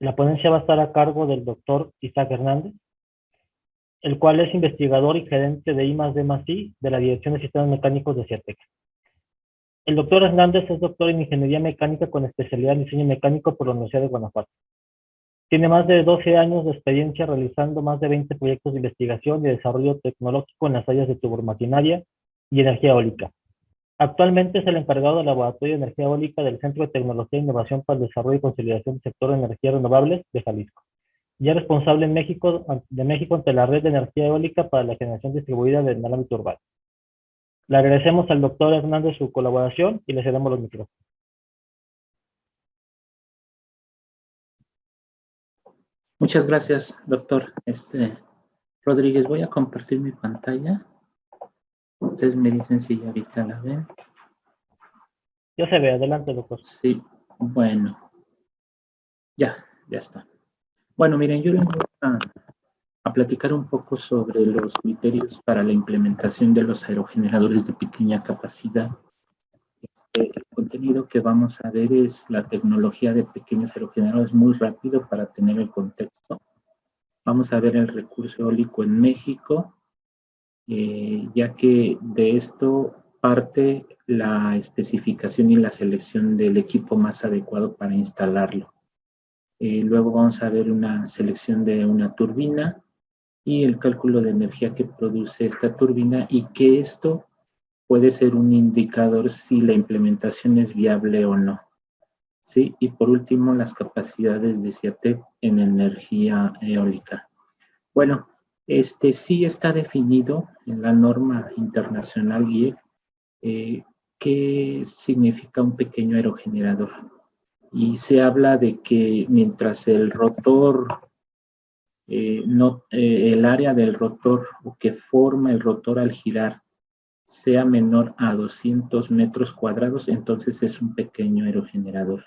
La ponencia va a estar a cargo del doctor Isaac Hernández, el cual es investigador y gerente de I+D+I de la Dirección de Sistemas Mecánicos de CIATEC. El doctor Hernández es doctor en Ingeniería Mecánica con especialidad en Diseño Mecánico por la Universidad de Guanajuato. Tiene más de 12 años de experiencia realizando más de 20 proyectos de investigación y desarrollo tecnológico en las áreas de turbomaquinaria y energía eólica. Actualmente es el encargado del Laboratorio de Energía Eólica del Centro de Tecnología e Innovación para el Desarrollo y Consolidación del Sector de Energías Renovables de Jalisco. Y es responsable en México ante la Red de Energía Eólica para la Generación Distribuida en el ámbito urbano. Le agradecemos al doctor Hernández su colaboración y le cedemos los micrófonos. Muchas gracias, doctor Rodríguez. Voy a compartir mi pantalla. Ustedes me dicen si ya ahorita la ven. Ya se ve, adelante, doctor. Sí, bueno. Ya está. Bueno, miren, yo les voy a platicar un poco sobre los criterios para la implementación de los aerogeneradores de pequeña capacidad. El contenido que vamos a ver es la tecnología de pequeños aerogeneradores muy rápido para tener el contexto. Vamos a ver el recurso eólico en México, ya que de esto parte la especificación y la selección del equipo más adecuado para instalarlo. Luego vamos a ver una selección de una turbina y el cálculo de energía que produce esta turbina y que esto puede ser un indicador si la implementación es viable o no. ¿Sí? Y por último, las capacidades de CIATEC en energía eólica. Bueno, sí está definido en la norma internacional GIEC qué significa un pequeño aerogenerador. Y se habla de que mientras el rotor, el área del rotor o que forma el rotor al girar sea menor a 200 metros cuadrados, entonces es un pequeño aerogenerador.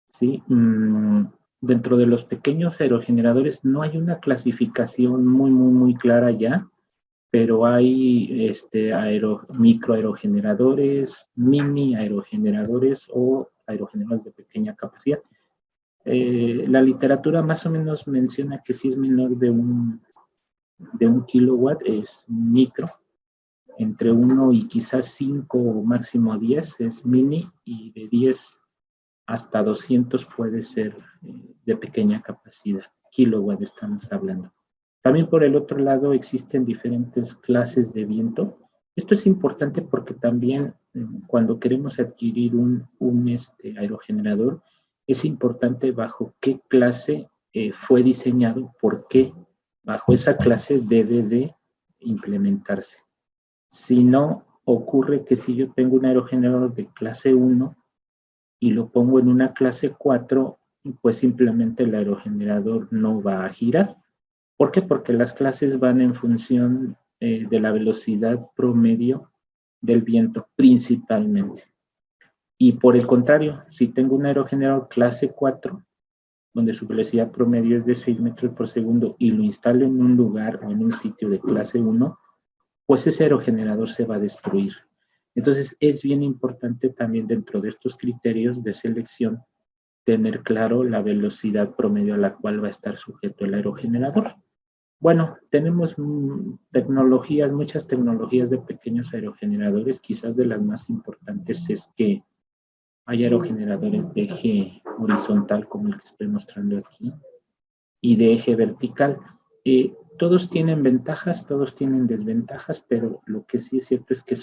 ¿Sí? Dentro de los pequeños aerogeneradores no hay una clasificación muy clara ya, pero hay microaerogeneradores, mini aerogeneradores o aerogeneradores de pequeña capacidad. La literatura más o menos menciona que si es menor de un kilowatt es micro, entre 1 y quizás 5 o máximo 10 es mini, y de 10 hasta 200 puede ser de pequeña capacidad. Kilowatt estamos hablando. También por el otro lado existen diferentes clases de viento. Esto es importante porque también cuando queremos adquirir un aerogenerador, es importante bajo qué clase fue diseñado, por qué bajo esa clase debe de implementarse. Si no, ocurre que si yo tengo un aerogenerador de clase 1 y lo pongo en una clase 4, pues simplemente el aerogenerador no va a girar. ¿Por qué? Porque las clases van en función de la velocidad promedio del viento principalmente. Y por el contrario, si tengo un aerogenerador clase 4, donde su velocidad promedio es de 6 metros por segundo y lo instalo en un lugar o en un sitio de clase 1, pues ese aerogenerador se va a destruir. Entonces es bien importante también dentro de estos criterios de selección tener claro la velocidad promedio a la cual va a estar sujeto el aerogenerador. Bueno, tenemos muchas tecnologías de pequeños aerogeneradores. Quizás de las más importantes es que hay aerogeneradores de eje horizontal, como el que estoy mostrando aquí, y de eje vertical. Todos tienen ventajas, todos tienen desventajas, pero lo que sí es cierto es que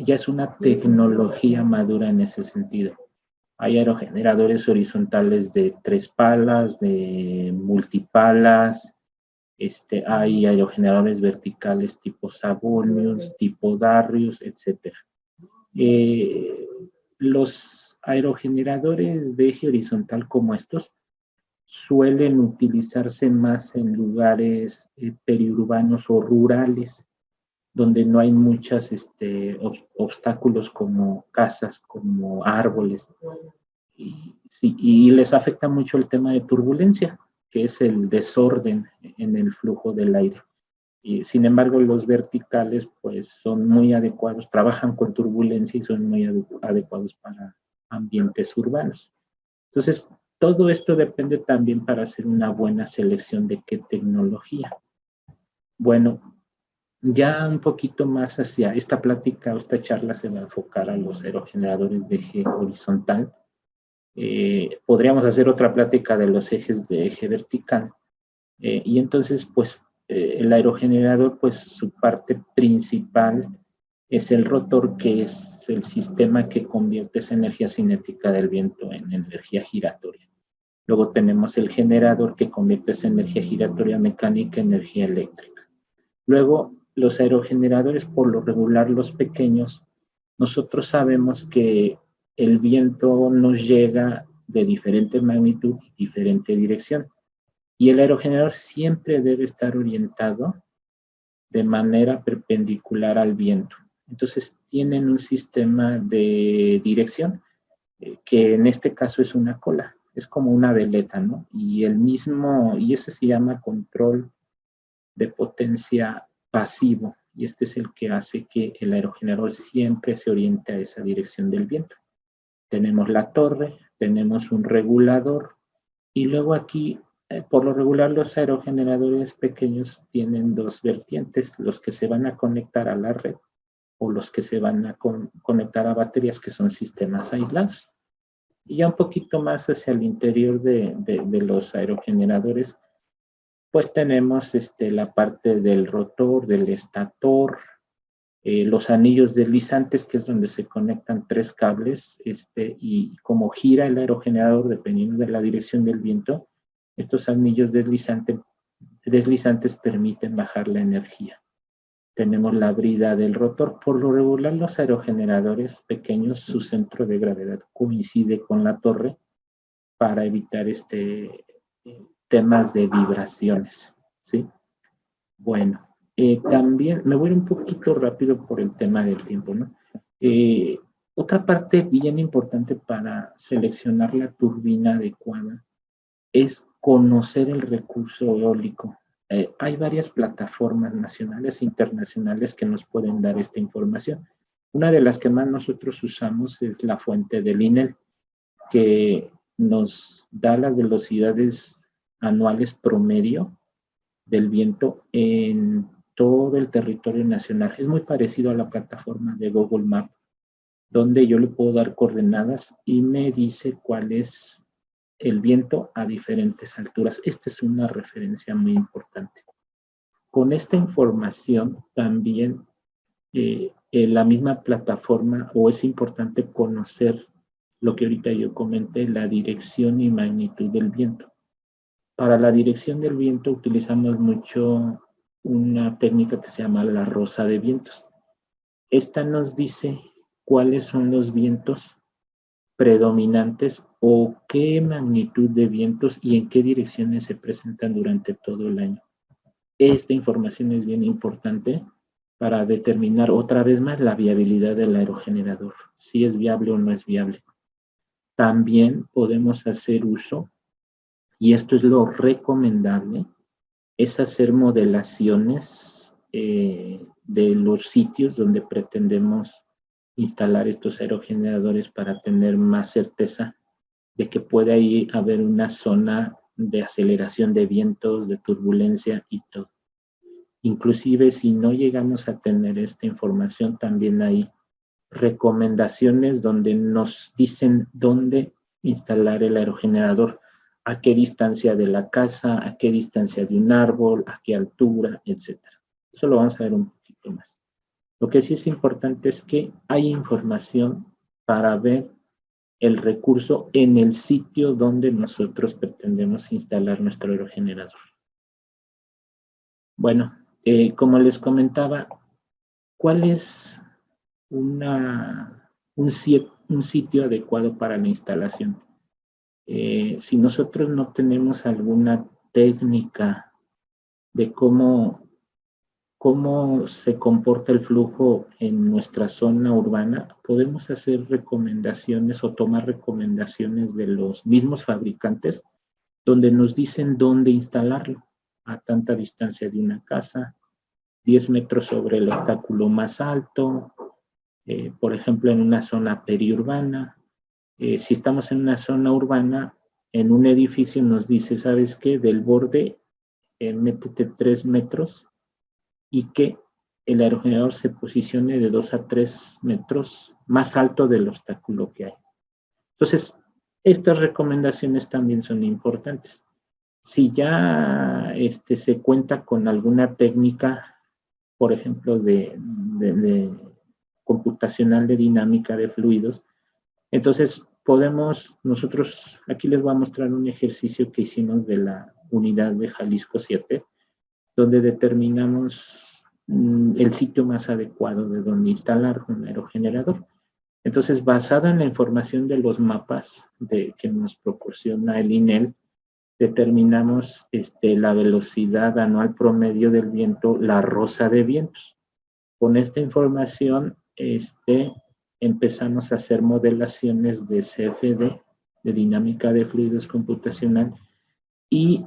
ya es una tecnología madura en ese sentido. Hay aerogeneradores horizontales de 3 palas, de multipalas, hay aerogeneradores verticales tipo Savonius, tipo Darrius, etc. Los aerogeneradores de eje horizontal como estos suelen utilizarse más en lugares periurbanos o rurales, donde no hay muchos obstáculos como casas, como árboles. Y les afecta mucho el tema de turbulencia, que es el desorden en el flujo del aire. Y sin embargo, los verticales pues son muy adecuados, trabajan con turbulencia y son muy adecuados para ambientes urbanos. Entonces, todo esto depende también para hacer una buena selección de qué tecnología. Bueno, ya un poquito más hacia esta plática o esta charla se va a enfocar a los aerogeneradores de eje horizontal. Podríamos hacer otra plática de los ejes de eje vertical. Y entonces, pues, el aerogenerador, pues, su parte principal es el rotor, que es el sistema que convierte esa energía cinética del viento en energía giratoria. Luego tenemos el generador, que convierte esa energía giratoria mecánica en energía eléctrica. Luego, los aerogeneradores, por lo regular, los pequeños, nosotros sabemos que el viento nos llega de diferente magnitud y diferente dirección. Y el aerogenerador siempre debe estar orientado de manera perpendicular al viento. Entonces, tienen un sistema de dirección, que en este caso es una cola, es como una veleta, ¿no? Y ese se llama control de potencia pasivo, y este es el que hace que el aerogenerador siempre se oriente a esa dirección del viento. Tenemos la torre, tenemos un regulador, y luego aquí, por lo regular, los aerogeneradores pequeños tienen dos vertientes, los que se van a conectar a la red o los que se van a conectar a baterías, que son sistemas aislados. Y ya un poquito más hacia el interior de los aerogeneradores, pues tenemos la parte del rotor, del estator, los anillos deslizantes, que es donde se conectan tres cables, y como gira el aerogenerador dependiendo de la dirección del viento, estos anillos deslizantes permiten bajar la energía. Tenemos la brida del rotor. Por lo regular, los aerogeneradores pequeños, su centro de gravedad coincide con la torre para evitar temas de vibraciones, ¿sí? Bueno, también me voy un poquito rápido por el tema del tiempo, ¿no? Otra parte bien importante para seleccionar la turbina adecuada es conocer el recurso eólico. Hay varias plataformas nacionales e internacionales que nos pueden dar esta información. Una de las que más nosotros usamos es la fuente del INEL, que nos da las velocidades anuales promedio del viento en todo el territorio nacional. Es muy parecido a la plataforma de Google Maps, donde yo le puedo dar coordenadas y me dice cuál es el viento a diferentes alturas. Esta es una referencia muy importante. Con esta información también en la misma plataforma, o es importante conocer lo que ahorita yo comenté, la dirección y magnitud del viento. Para la dirección del viento utilizamos mucho una técnica que se llama la rosa de vientos. Esta nos dice cuáles son los vientos predominantes o qué magnitud de vientos y en qué direcciones se presentan durante todo el año. Esta información es bien importante para determinar otra vez más la viabilidad del aerogenerador, si es viable o no es viable. También podemos hacer uso, y esto es lo recomendable, es hacer modelaciones de los sitios donde pretendemos instalar estos aerogeneradores para tener más certeza de que puede ahí haber una zona de aceleración de vientos, de turbulencia y todo. Inclusive si no llegamos a tener esta información, también hay recomendaciones donde nos dicen dónde instalar el aerogenerador, a qué distancia de la casa, a qué distancia de un árbol, a qué altura, etc. Eso lo vamos a ver un poquito más. Lo que sí es importante es que hay información para ver el recurso en el sitio donde nosotros pretendemos instalar nuestro aerogenerador. Bueno, como les comentaba, ¿cuál es un sitio adecuado para la instalación? Si nosotros no tenemos alguna técnica de cómo se comporta el flujo en nuestra zona urbana, podemos hacer recomendaciones o tomar recomendaciones de los mismos fabricantes donde nos dicen dónde instalarlo, a tanta distancia de una casa, 10 metros sobre el obstáculo más alto, por ejemplo, en una zona periurbana. Si estamos en una zona urbana, en un edificio nos dice, ¿sabes qué? Del borde, métete 3 metros y que el aerogenerador se posicione de 2 a 3 metros más alto del obstáculo que hay. Entonces, estas recomendaciones también son importantes. Si ya se cuenta con alguna técnica, por ejemplo, de computacional de dinámica de fluidos, entonces podemos, nosotros, aquí les voy a mostrar un ejercicio que hicimos de la unidad de Jalisco 7, donde determinamos el sitio más adecuado de donde instalar un aerogenerador. Entonces, basado en la información de los mapas que nos proporciona el INEL, determinamos la velocidad anual promedio del viento, la rosa de vientos. Con esta información, empezamos a hacer modelaciones de CFD, de dinámica de fluidos computacional, y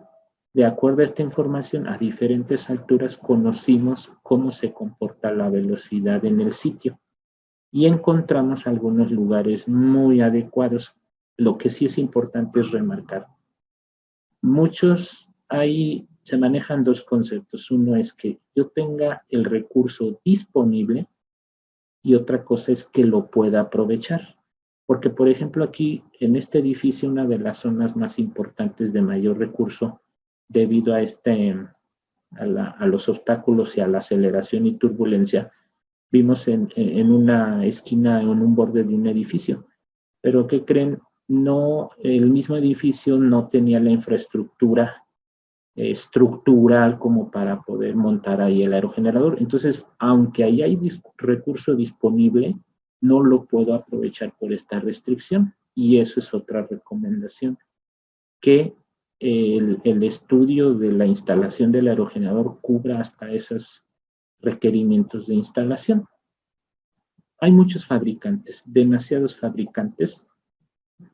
de acuerdo a esta información, a diferentes alturas conocimos cómo se comporta la velocidad en el sitio y encontramos algunos lugares muy adecuados. Lo que sí es importante es remarcar. Ahí se manejan dos conceptos. Uno es que yo tenga el recurso disponible y otra cosa es que lo pueda aprovechar. Porque, por ejemplo, aquí en este edificio, una de las zonas más importantes de mayor recurso, debido a los obstáculos y a la aceleración y turbulencia, vimos en una esquina, en un borde de un edificio. Pero, ¿qué creen? No, el mismo edificio no tenía la infraestructura estructural como para poder montar ahí el aerogenerador. Entonces, aunque ahí hay recurso disponible, no lo puedo aprovechar por esta restricción. Y eso es otra recomendación, que el estudio de la instalación del aerogenerador cubra hasta esos requerimientos de instalación. Hay muchos fabricantes, demasiados fabricantes.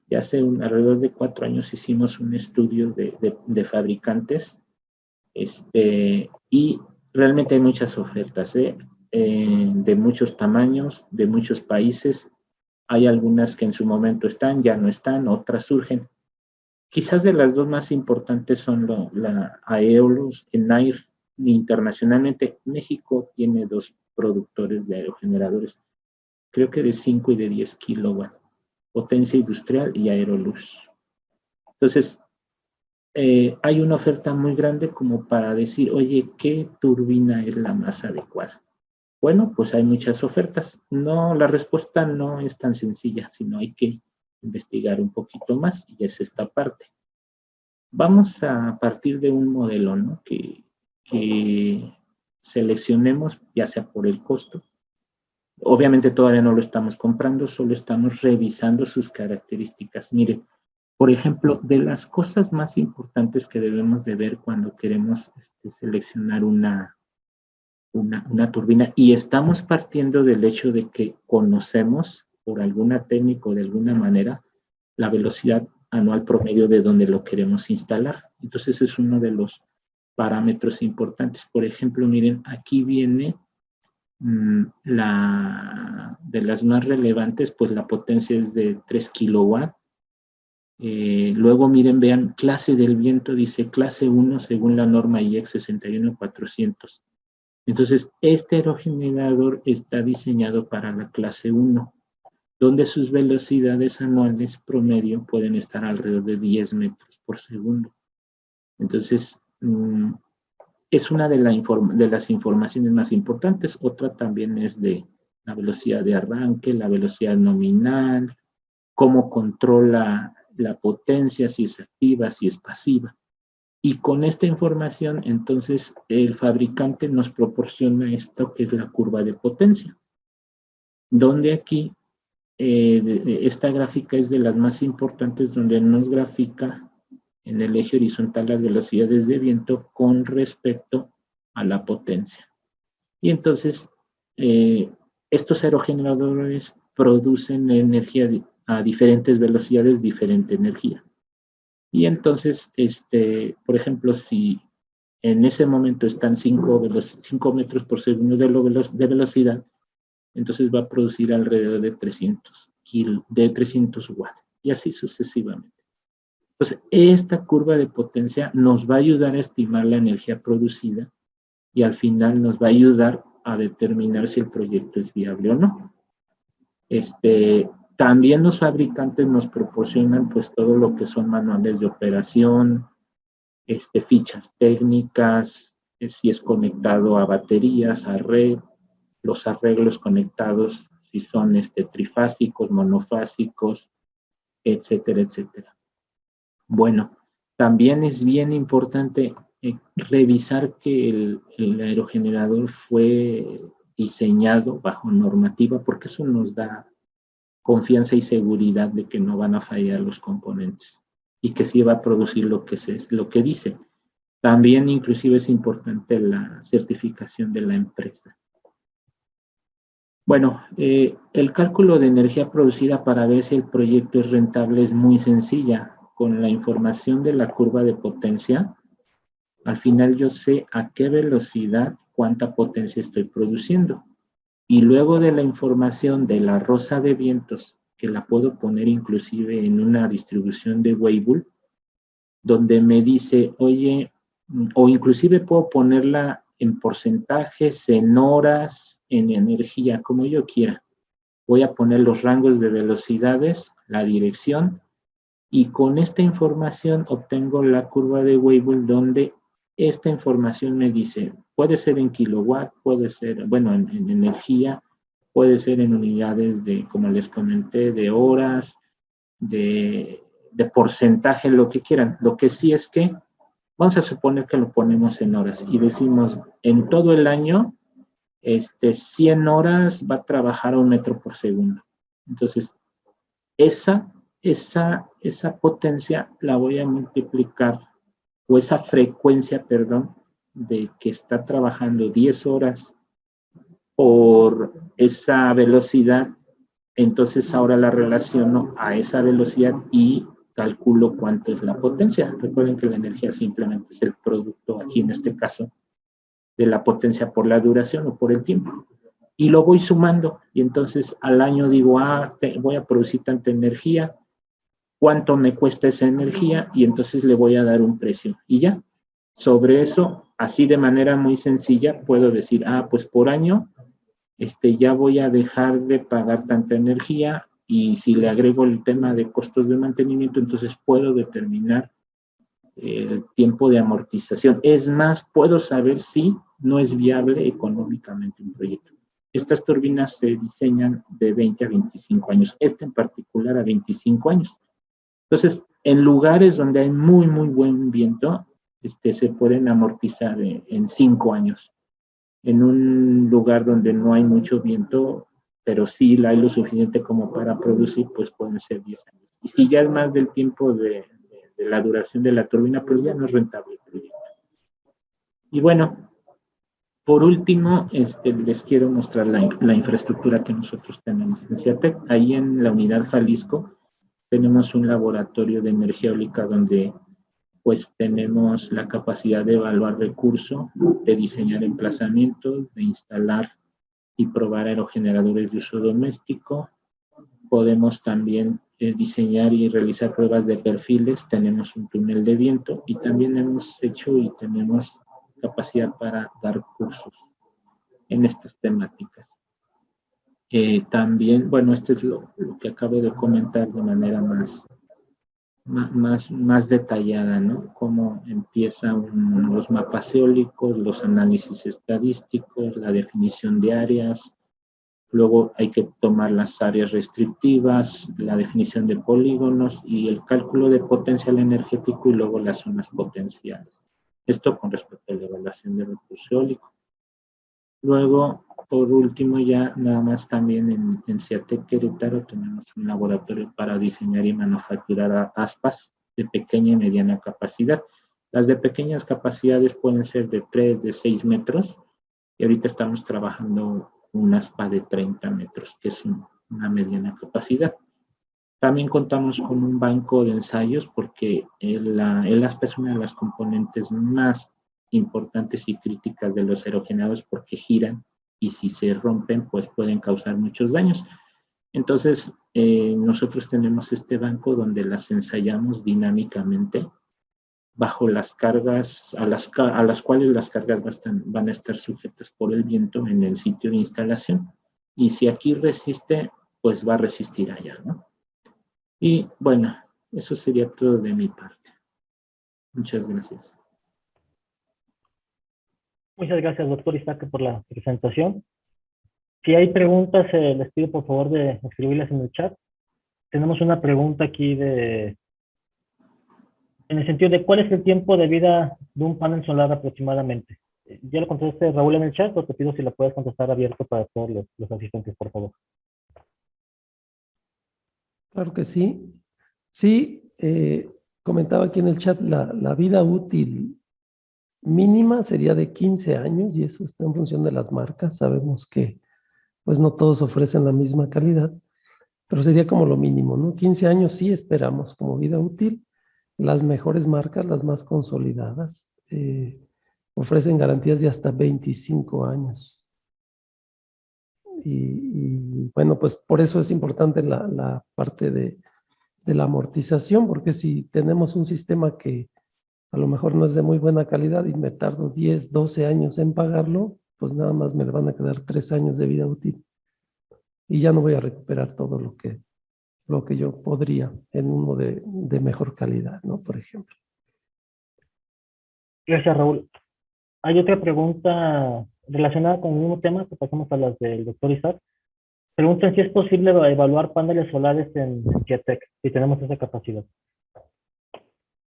Ya hace alrededor de 4 años hicimos un estudio de fabricantes y realmente hay muchas ofertas de muchos tamaños, de muchos países. Hay algunas que en su momento están, ya no están, otras surgen. Quizás de las dos más importantes son la Aeolus, Enair. Internacionalmente, México tiene 2 productores de aerogeneradores, creo que de 5 y de 10 kilowatts. Potencia Industrial y Aeroluz. Entonces, hay una oferta muy grande como para decir, oye, ¿qué turbina es la más adecuada? Bueno, pues hay muchas ofertas. No, la respuesta no es tan sencilla, sino hay que investigar un poquito más y es esta parte. Vamos a partir de un modelo, ¿no? Que seleccionemos, ya sea por el costo. Obviamente todavía no lo estamos comprando, solo estamos revisando sus características. Miren, por ejemplo, de las cosas más importantes que debemos de ver cuando queremos seleccionar una turbina, y estamos partiendo del hecho de que conocemos por alguna técnica o de alguna manera la velocidad anual promedio de donde lo queremos instalar. Entonces es uno de los parámetros importantes. Por ejemplo, miren, aquí viene de las más relevantes, pues la potencia es de 3 kilowatts. Luego miren, vean, clase del viento, dice clase 1 según la norma IEC 61400. Entonces, este aerogenerador está diseñado para la clase 1, donde sus velocidades anuales promedio pueden estar alrededor de 10 metros por segundo. Entonces, es una de las informaciones más importantes. Otra también es de la velocidad de arranque, la velocidad nominal, cómo controla la potencia, si es activa, si es pasiva. Y con esta información, entonces, el fabricante nos proporciona esto que es la curva de potencia, donde aquí, esta gráfica es de las más importantes, donde nos grafica en el eje horizontal las velocidades de viento con respecto a la potencia. Y entonces, estos aerogeneradores producen energía a diferentes velocidades, diferente energía. Y entonces, por ejemplo, si en ese momento están 5 metros por segundo de velocidad, entonces va a producir alrededor de 300 watts, y así sucesivamente. Entonces, esta curva de potencia nos va a ayudar a estimar la energía producida y al final nos va a ayudar a determinar si el proyecto es viable o no. También los fabricantes nos proporcionan pues todo lo que son manuales de operación, fichas técnicas, si es conectado a baterías, a red, los arreglos conectados, si son trifásicos, monofásicos, etcétera, etcétera. Bueno, también es bien importante revisar que el aerogenerador fue diseñado bajo normativa, porque eso nos da confianza y seguridad de que no van a fallar los componentes y que sí va a producir lo que dice. También inclusive es importante la certificación de la empresa. Bueno, el cálculo de energía producida para ver si el proyecto es rentable es muy sencilla. Con la información de la curva de potencia, al final yo sé a qué velocidad, cuánta potencia estoy produciendo. Y luego de la información de la rosa de vientos, que la puedo poner inclusive en una distribución de Weibull, donde me dice, oye, o inclusive puedo ponerla en porcentajes, en horas, en energía, como yo quiera. Voy a poner los rangos de velocidades, la dirección, y con esta información obtengo la curva de Weibull donde esta información me dice, puede ser en kilowatt, puede ser, bueno, en energía, puede ser en unidades de, como les comenté, de horas, de porcentaje, lo que quieran. Lo que sí es que, vamos a suponer que lo ponemos en horas y decimos, en todo el año, 100 horas va a trabajar a 1 metro por segundo. Entonces, esa potencia la voy a multiplicar, o esa frecuencia, perdón, de que está trabajando 10 horas por esa velocidad, entonces ahora la relaciono a esa velocidad y calculo cuánto es la potencia. Recuerden que la energía simplemente es el producto, aquí en este caso, de la potencia por la duración o por el tiempo. Y lo voy sumando, y entonces al año digo, voy a producir tanta energía, cuánto me cuesta esa energía, y entonces le voy a dar un precio. Y ya, sobre eso, así de manera muy sencilla, puedo decir, pues por año, ya voy a dejar de pagar tanta energía, y si le agrego el tema de costos de mantenimiento, entonces puedo determinar el tiempo de amortización. Es más, puedo saber si no es viable económicamente un proyecto. Estas turbinas se diseñan de 20 a 25 años, esta en particular a 25 años. Entonces, en lugares donde hay muy, muy buen viento, se pueden amortizar en 5 años. En un lugar donde no hay mucho viento, pero sí hay lo suficiente como para producir, pues pueden ser 10 años. Y si ya es más del tiempo de la duración de la turbina, pues ya no es rentable el proyecto. Y bueno, por último, les quiero mostrar la infraestructura que nosotros tenemos en CIATEC. Ahí en la unidad Jalisco tenemos un laboratorio de energía eólica donde pues tenemos la capacidad de evaluar recursos, de diseñar emplazamientos, de instalar y probar aerogeneradores de uso doméstico. Podemos también diseñar y realizar pruebas de perfiles. Tenemos un túnel de viento y también hemos hecho y tenemos capacidad para dar cursos en estas temáticas. También, bueno, esto es lo que acabo de comentar de manera más detallada, ¿no? Cómo empiezan los mapas eólicos, los análisis estadísticos, la definición de áreas. Luego hay que tomar las áreas restrictivas, la definición de polígonos y el cálculo de potencial energético y luego las zonas potenciales. Esto con respecto a la evaluación de recurso eólico. Luego, por último, ya nada más también en CIATEC Querétaro tenemos un laboratorio para diseñar y manufacturar aspas de pequeña y mediana capacidad. Las de pequeñas capacidades pueden ser de 3, de 6 metros, y ahorita estamos trabajando un aspa de 30 metros, que es una mediana capacidad. También contamos con un banco de ensayos porque el aspa es una de las componentes más importantes y críticas de los aerogeneradores porque giran y si se rompen pues pueden causar muchos daños. Entonces, nosotros tenemos este banco donde las ensayamos dinámicamente bajo las cargas a las cuales las cargas van a estar sujetas por el viento en el sitio de instalación. Y si aquí resiste, pues va a resistir allá, ¿no? Y bueno, eso sería todo de mi parte. Muchas gracias. Muchas gracias, doctor Isaac, por la presentación. Si hay preguntas, les pido por favor de escribirlas en el chat. Tenemos una pregunta aquí en el sentido de cuál es el tiempo de vida de un panel solar aproximadamente. ¿Ya lo contestaste, Raúl, en el chat, o te pido si lo puedes contestar abierto para todos los asistentes, por favor? Claro que sí. Sí, comentaba aquí en el chat, la vida útil mínima sería de 15 años y eso está en función de las marcas. Sabemos que pues no todos ofrecen la misma calidad, pero sería como lo mínimo, ¿no? 15 años sí esperamos como vida útil. Las mejores marcas, las más consolidadas, ofrecen garantías de hasta 25 años. Y bueno, pues por eso es importante la parte de la amortización, porque si tenemos un sistema que a lo mejor no es de muy buena calidad y me tardo 10, 12 años en pagarlo, pues nada más me van a quedar 3 años de vida útil. Y ya no voy a recuperar todo lo que yo podría en uno de mejor calidad, ¿no? Por ejemplo. Gracias, Raúl. Hay otra pregunta relacionada con el mismo tema, que pasamos a las del doctor Isaac. Preguntan si es posible evaluar paneles solares en GETEC, si tenemos esa capacidad.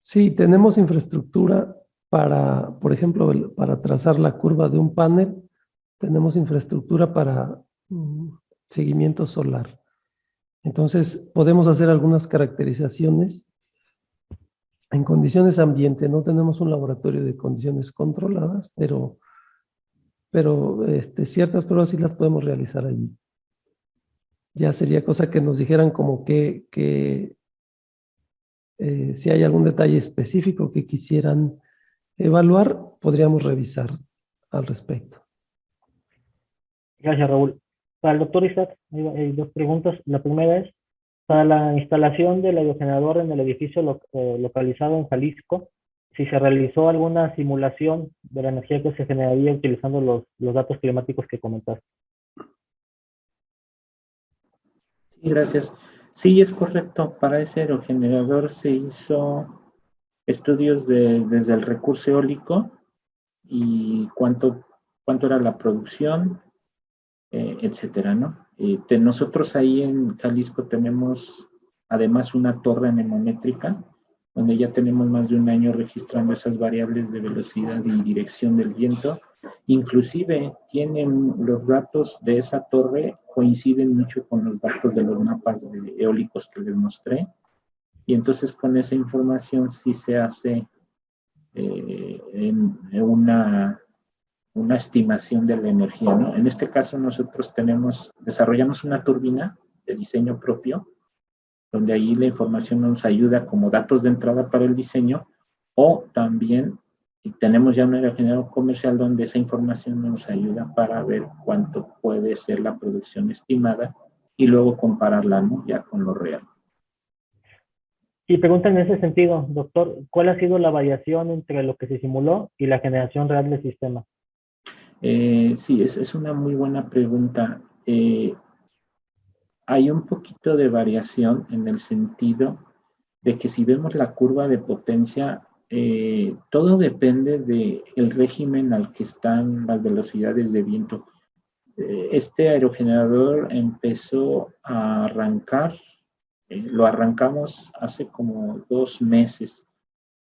Sí, tenemos infraestructura para, por ejemplo, para trazar la curva de un panel, tenemos infraestructura para seguimiento solar. Entonces, podemos hacer algunas caracterizaciones en condiciones ambiente. No tenemos un laboratorio de condiciones controladas, pero ciertas pruebas sí las podemos realizar allí. Ya sería cosa que nos dijeran como que si hay algún detalle específico que quisieran evaluar, podríamos revisar al respecto. Gracias, Raúl. Para el doctor Isaac, hay dos preguntas. La primera es, para la instalación del aerogenerador en el edificio localizado en Jalisco, si se realizó alguna simulación de la energía que se generaría utilizando los datos climáticos que comentaste. Sí, gracias. Sí, es correcto. Para ese aerogenerador se hizo estudios desde el recurso eólico y cuánto era la producción, etcétera, ¿no? Nosotros ahí en Jalisco tenemos además una torre anemométrica donde ya tenemos más de un año registrando esas variables de velocidad y dirección del viento. Inclusive tienen los datos de esa torre coinciden mucho con los datos de los mapas eólicos que les mostré. Y entonces con esa información sí se hace una estimación de la energía, ¿no? En este caso nosotros desarrollamos una turbina de diseño propio, donde ahí la información nos ayuda como datos de entrada para el diseño, o también tenemos ya un aerogenerador comercial donde esa información nos ayuda para ver cuánto puede ser la producción estimada y luego compararla, ¿no? Ya con lo real. Y preguntan en ese sentido, doctor, ¿cuál ha sido la variación entre lo que se simuló y la generación real del sistema? Sí, es una muy buena pregunta. Hay un poquito de variación en el sentido de que si vemos la curva de potencia, todo depende del régimen al que están las velocidades de viento. Este aerogenerador empezó a arrancar, lo arrancamos hace como 2 meses,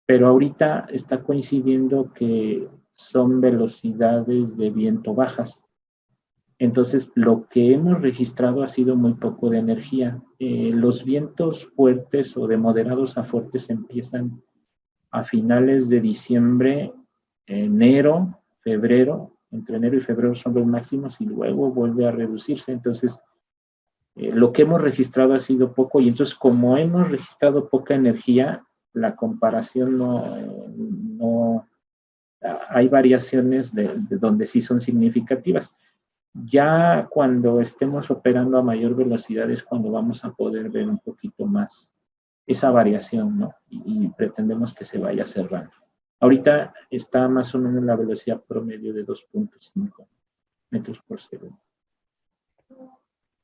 pero ahorita está coincidiendo que son velocidades de viento bajas. Entonces, lo que hemos registrado ha sido muy poco de energía. Los vientos fuertes o de moderados a fuertes empiezan a finales de diciembre, enero, febrero. Entre enero y febrero son los máximos y luego vuelve a reducirse. Entonces, lo que hemos registrado ha sido poco y entonces como hemos registrado poca energía, la comparación no hay variaciones de donde sí son significativas. Ya cuando estemos operando a mayor velocidad es cuando vamos a poder ver un poquito más esa variación, ¿no? Y pretendemos que se vaya cerrando. Ahorita está más o menos la velocidad promedio de 2.5 metros por segundo.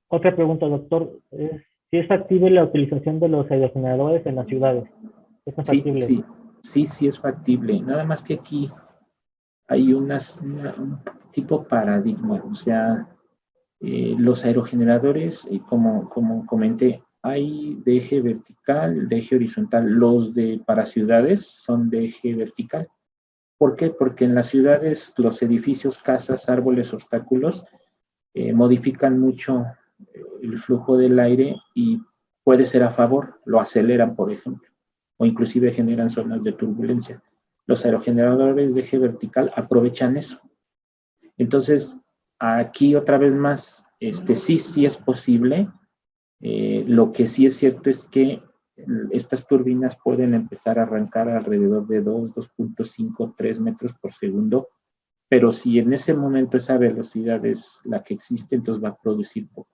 Otra pregunta, doctor. Si es factible la utilización de los aerogeneradores en las ciudades. ¿Es factible? Sí es factible. Nada más que aquí hay un tipo paradigma. O sea, los aerogeneradores, como comenté, hay de eje vertical, de eje horizontal. Los para ciudades son de eje vertical. ¿Por qué? Porque en las ciudades los edificios, casas, árboles, obstáculos modifican mucho el flujo del aire y puede ser a favor, lo aceleran, por ejemplo, o inclusive generan zonas de turbulencia. Los aerogeneradores de eje vertical aprovechan eso. Entonces, aquí otra vez más, sí es posible. Lo que sí es cierto es que estas turbinas pueden empezar a arrancar alrededor de 2.5, 3 metros por segundo, pero si en ese momento esa velocidad es la que existe, entonces va a producir poco.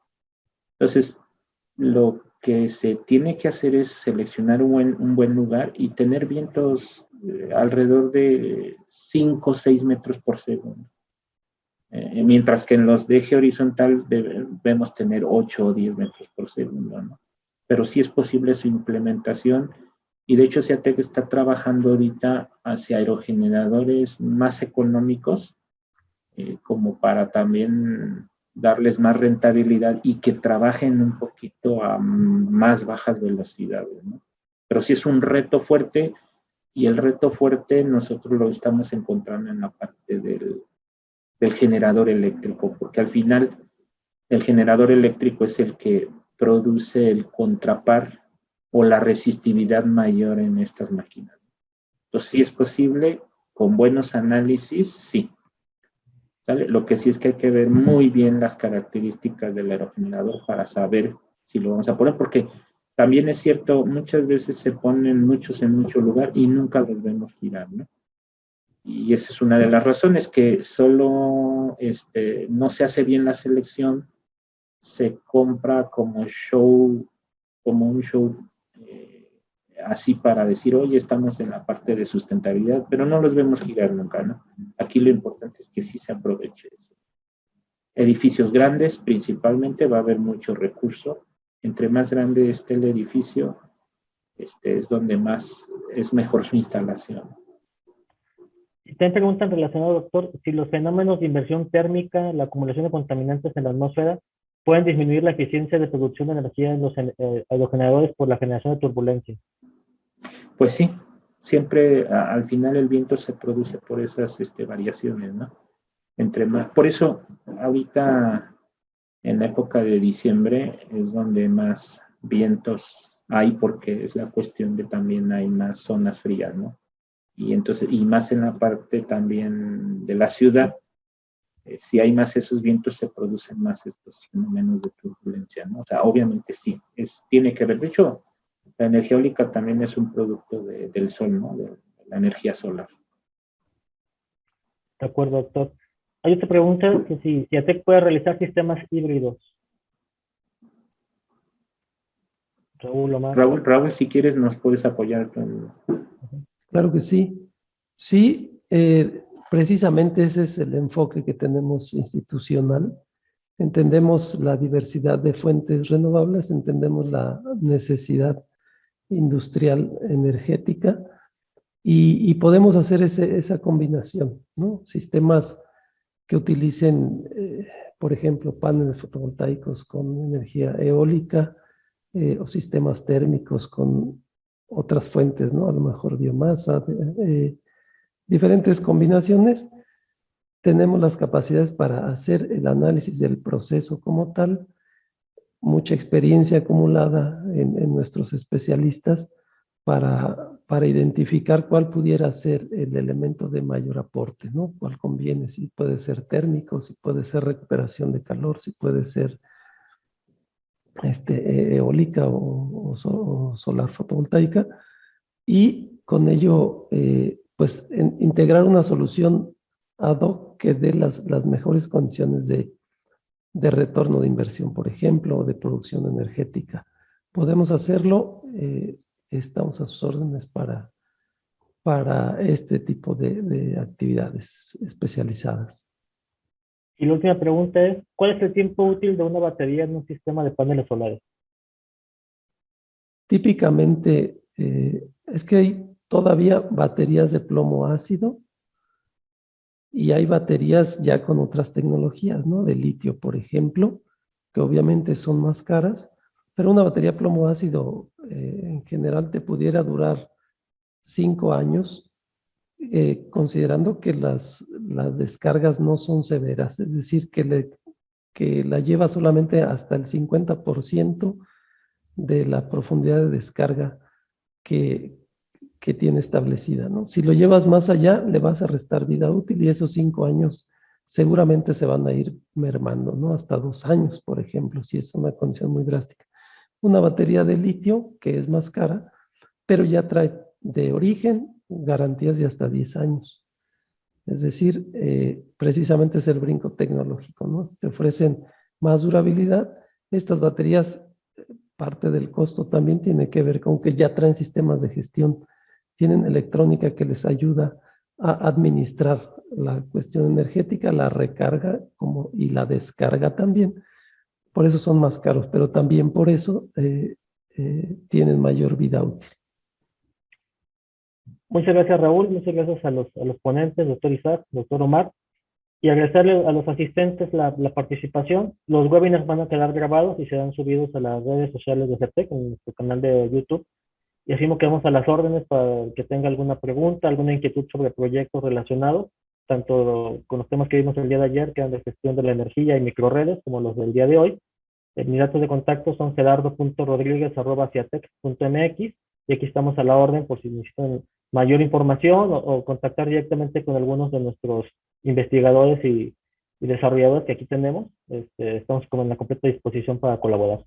Entonces, lo que se tiene que hacer es seleccionar un buen lugar y tener vientos alrededor de 5 o 6 metros por segundo. Mientras que en los de eje horizontal debemos tener 8 o 10 metros por segundo, ¿no? Pero sí es posible su implementación y de hecho SEATEC está trabajando ahorita hacia aerogeneradores más económicos como para también darles más rentabilidad y que trabajen un poquito a más bajas velocidades, ¿no? Pero sí es un reto fuerte y el reto fuerte nosotros lo estamos encontrando en la parte del generador eléctrico, porque al final el generador eléctrico es el que produce el contrapar o la resistividad mayor en estas máquinas. Entonces, sí es posible, con buenos análisis, sí. ¿Sale? Lo que sí es que hay que ver muy bien las características del aerogenerador para saber si lo vamos a poner, porque también es cierto, muchas veces se ponen muchos en mucho lugar y nunca los vemos girar, ¿no? Y esa es una de las razones que solo no se hace bien la selección, se compra como un show así para decir, oye, estamos en la parte de sustentabilidad, pero no los vemos girar nunca, ¿no? Aquí lo importante es que sí se aproveche eso. Edificios grandes, principalmente, va a haber mucho recurso. Entre más grande esté el edificio, es donde más es mejor su instalación. Si te preguntan relacionado, doctor, si los fenómenos de inversión térmica, la acumulación de contaminantes en la atmósfera, pueden disminuir la eficiencia de producción de energía en los aerogeneradores por la generación de turbulencia. Pues sí, siempre al final el viento se produce por esas variaciones, ¿no? Entre más, por eso ahorita en la época de diciembre es donde más vientos hay porque es la cuestión de también hay más zonas frías, ¿no? Y entonces, y más en la parte también de la ciudad, si hay más esos vientos se producen más estos fenómenos de turbulencia, ¿no? O sea, obviamente sí, tiene que ver. De hecho, la energía eólica también es un producto del sol, ¿no? De la energía solar. De acuerdo, doctor. Hay otra pregunta, que si SEATEC puede realizar sistemas híbridos. Raúl, Omar. Raúl, si quieres nos puedes apoyar. Claro que sí. Sí, precisamente ese es el enfoque que tenemos institucional. Entendemos la diversidad de fuentes renovables, entendemos la necesidad industrial energética y podemos hacer esa combinación, ¿no? Sistemas que utilicen, por ejemplo, paneles fotovoltaicos con energía eólica o sistemas térmicos con otras fuentes, ¿no? A lo mejor biomasa, diferentes combinaciones. Tenemos las capacidades para hacer el análisis del proceso como tal, mucha experiencia acumulada en nuestros especialistas para identificar cuál pudiera ser el elemento de mayor aporte, ¿no? Cuál conviene, si puede ser térmico, si puede ser recuperación de calor, si puede ser eólica o solar fotovoltaica, y con ello, pues, integrar una solución ad hoc que dé las mejores condiciones de de retorno de inversión, por ejemplo, o de producción energética. Podemos hacerlo, estamos a sus órdenes para este tipo de actividades especializadas. Y la última pregunta es, ¿cuál es el tiempo útil de una batería en un sistema de paneles solares? Típicamente, es que hay todavía baterías de plomo ácido y hay baterías ya con otras tecnologías, ¿no? De litio, por ejemplo, que obviamente son más caras, pero una batería plomo ácido en general te pudiera durar 5 años, considerando que las descargas no son severas, es decir, que la lleva solamente hasta el 50% de la profundidad de descarga que, que tiene establecida, ¿no? Si lo llevas más allá, le vas a restar vida útil y esos 5 años seguramente se van a ir mermando, ¿no? Hasta 2 años, por ejemplo, si es una condición muy drástica. Una batería de litio, que es más cara, pero ya trae de origen garantías de hasta 10 años. Es decir, precisamente es el brinco tecnológico, ¿no? Te ofrecen más durabilidad. Estas baterías, parte del costo también tiene que ver con que ya traen sistemas de gestión, tienen electrónica que les ayuda a administrar la cuestión energética, la recarga y la descarga también. Por eso son más caros, pero también por eso tienen mayor vida útil. Muchas gracias, Raúl. Muchas gracias a los ponentes, doctor Isaac, doctor Omar. Y agradecerle a los asistentes la participación. Los webinars van a quedar grabados y serán subidos a las redes sociales de CERTEC, en nuestro canal de YouTube. Y así nos quedamos a las órdenes para que tenga alguna pregunta, alguna inquietud sobre proyectos relacionados, tanto con los temas que vimos el día de ayer, que eran de gestión de la energía y microredes, como los del día de hoy. Mis datos de contacto son gerardo.rodriguez@ciatec.mx y aquí estamos a la orden por si necesitan mayor información o contactar directamente con algunos de nuestros investigadores y desarrolladores que aquí tenemos. Estamos como en la completa disposición para colaborar.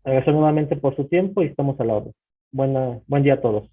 Agradecer nuevamente por su tiempo y estamos a la orden. Buen día a todos.